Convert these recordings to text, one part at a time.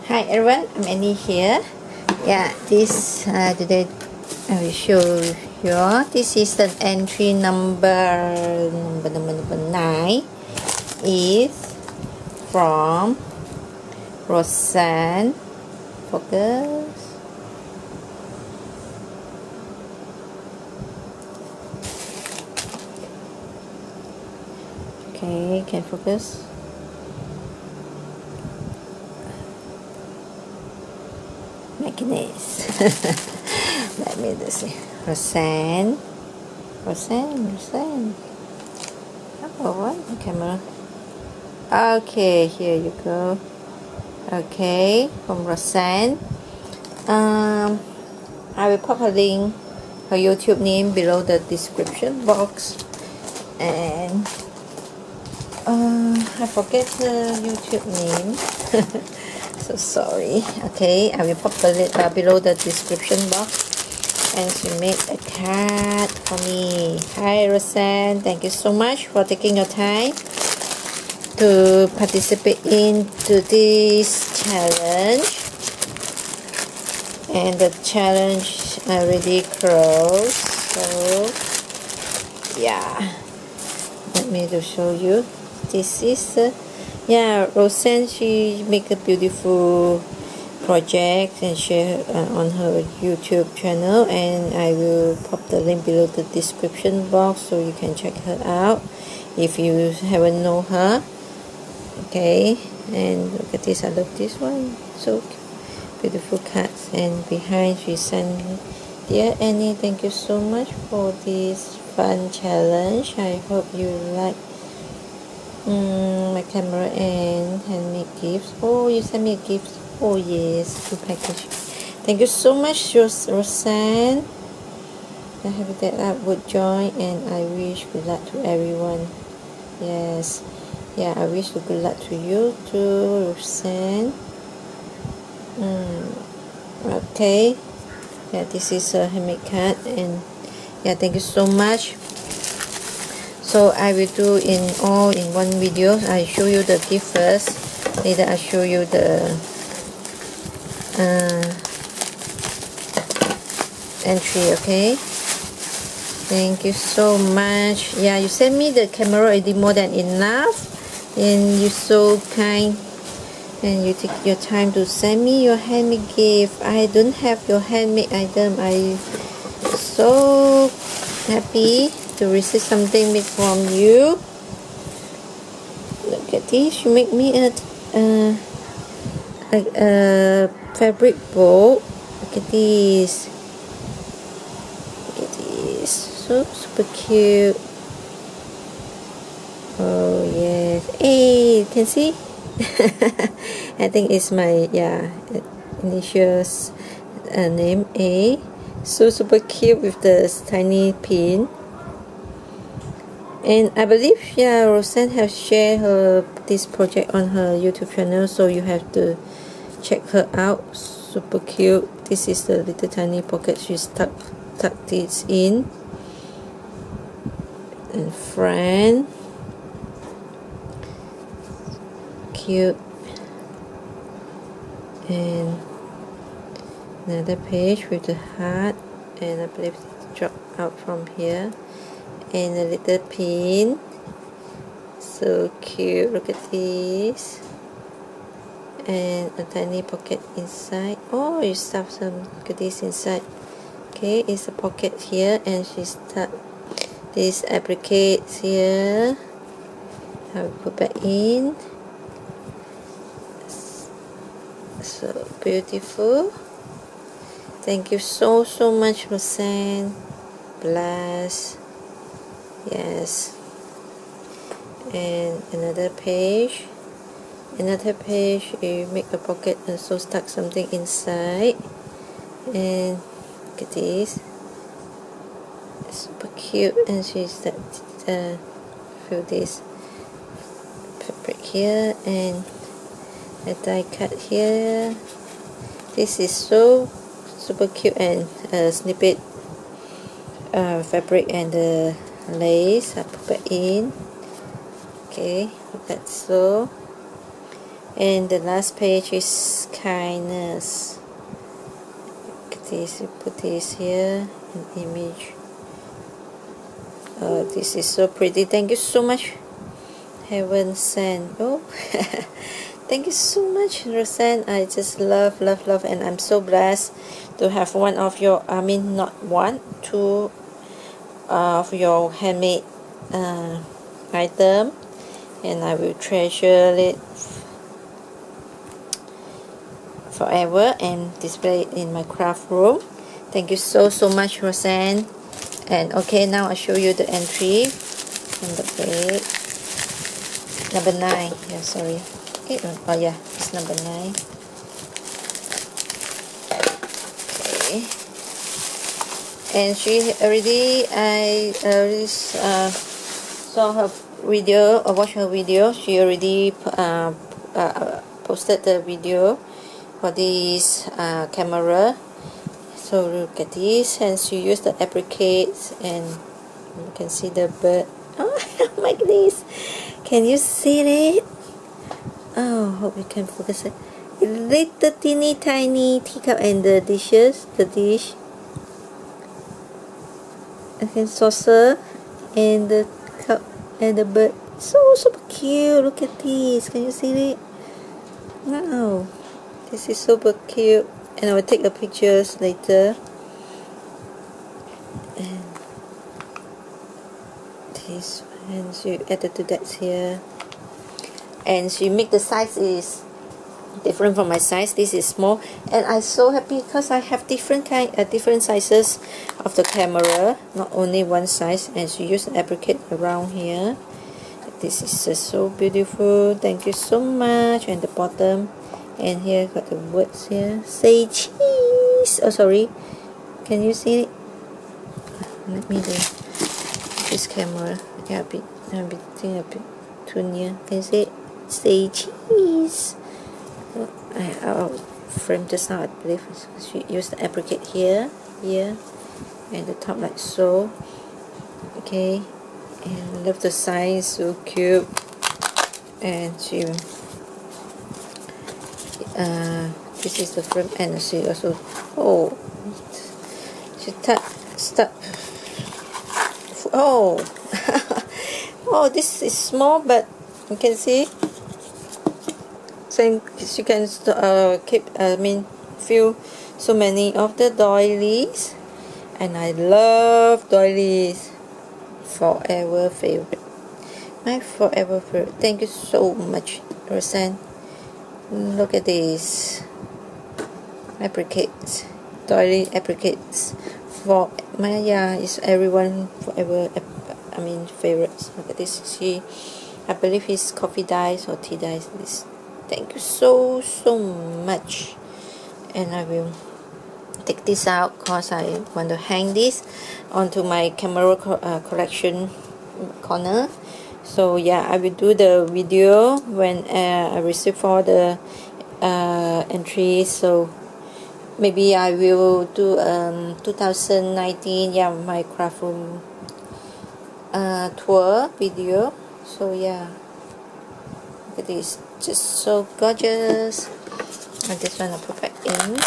Hi everyone, I'm Annie here. This today I will show you all. This is the entry number 9 is from Rossane. Focus. Okay, can focus. Magnets. Let me just see. Rossane. Oh, what? The camera. Okay, here you go. Okay, from Rossane. I will pop a link, her YouTube name below the description box, and I forget the YouTube name. So sorry. Okay, I will pop the link below the description box, and she made a card for me. Hi Rossane, thank you so much for taking your time to participate into this challenge. And the challenge already closed, so yeah, let me to show you. This is Rossane. She make a beautiful project and share on her YouTube channel, and I will pop the link below the description box so you can check her out if you haven't know her. Okay, and look at this. I love this one. So beautiful cards, and behind she sent, "Dear Annie, thank you so much for this fun challenge. I hope you like my camera and handmade gifts." Oh, you sent me a gift. Oh yes, 2 packages. Thank you so much, Rossane. I'm happy that I would join, and I wish good luck to everyone. Yes, I wish good luck to you too, Rossane. Okay, this is a handmade card, and thank you so much. So I will do in one video. I show you the gift first, later I show you the entry. Okay, thank you so much. You sent me the camera already, more than enough, and you're so kind, and you take your time to send me your handmade gift. I don't have your handmade item. I'm so happy to receive something made from you. Look at this. You make me a fabric bowl. Look at this. So super cute. Oh yes. Hey, you can see. I think it's my initials name A. So super cute with the tiny pin. And I believe Rossane has shared this project on her YouTube channel, so you have to check her out. Super cute. This is the little tiny pocket she's tucked this in front. Cute. And another page with the heart, and I believe it dropped out from here, and a little pin. So cute. Look at this, and a tiny pocket inside. Oh, you stuff some goodies inside. Okay, it's a pocket here, and she stuck this applique here. I will put back in. So beautiful. Thank you so much, Rossane. Bless. Yes. And another page. You make a pocket and so stuck something inside. And look at this. Super cute. And she's feel this fabric here, and a die cut here. This is so super cute, and snippet fabric and the lace I put it in. Okay, that's so. And the last page is kindness. Look at this, you put this here, an image. Oh, this is so pretty. Thank you so much, Heaven Sent. Oh, thank you so much, Rossane. I just love, and I'm so blessed to have one of your, I mean, not one, two of your handmade item, and I will treasure it forever and display it in my craft room. Thank you so much, Rossane. And okay, now I'll show you the entry on the page. Number 9. Yeah, sorry. Oh yeah, it's number 9. Okay. And she already, I already saw her video or watched her video. She already posted the video for this camera. So look at this, and she used the apricots, and you can see the bird. Oh my goodness, can you see it? Oh, hope you can focus it. Little teeny tiny teacup and the dishes, the dish, and saucer, and the cup and the bird. So super cute. Look at this. Can you see it? Wow, this is super cute. And I will take the pictures later. And this one, she added to that here. And she make the size is different from my size. This is small, and I'm so happy because I have different sizes of the camera, not only one size. And she used the apricot around here. This is just so beautiful. Thank you so much. And the bottom. And here got the words here. Say cheese. Oh, sorry. Can you see it? Let me do this camera. Yeah, I'm a bit too near. Can you see it? Say cheese. I'll frame this now, I believe. She used the apricot here, and the top like so. Okay. And I love the size, so cute. And she this is the frame, and she also she start oh this is small, but you can see same she can keep fill so many of the doilies, and I love doilies. Forever favorite, my forever favorite. Thank you so much, Rossane. Look at this apricots, doily apricots for my it's everyone forever favorites. Look at this. I believe it's coffee dyes or tea dyes. This. Thank you so much. And I will take this out because I want to hang this onto my camera collection corner. So yeah, I will do the video when I receive all the entries. So maybe I will do 2019 my craft room tour video. So yeah, look at this, just so gorgeous. And this one I'll put back in.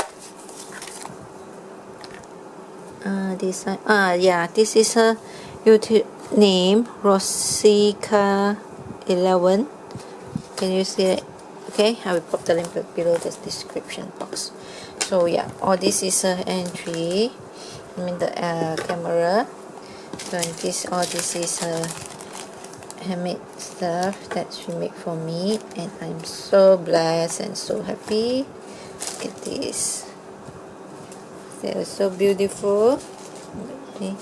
This one, this is her YouTube name, Roxycar11. Can you see it? Okay, I will put the link below the description box. So yeah, all this is her entry. The camera. So all this is her handmade stuff that she made for me, and I'm so blessed and so happy. Look at this. They are so beautiful. Okay.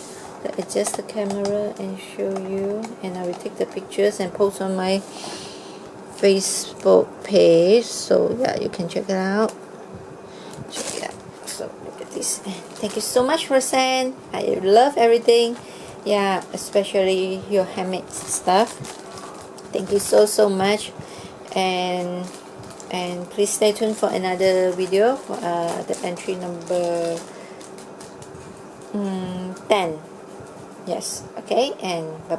Adjust the camera and show you, and I will take the pictures and post on my Facebook page, so yeah, you can check it out. So look at this. Thank you so much, Rossane. I love everything, especially your handmade stuff. Thank you so much, and please stay tuned for another video for the entry number 10. Yes, okay, and bye-bye.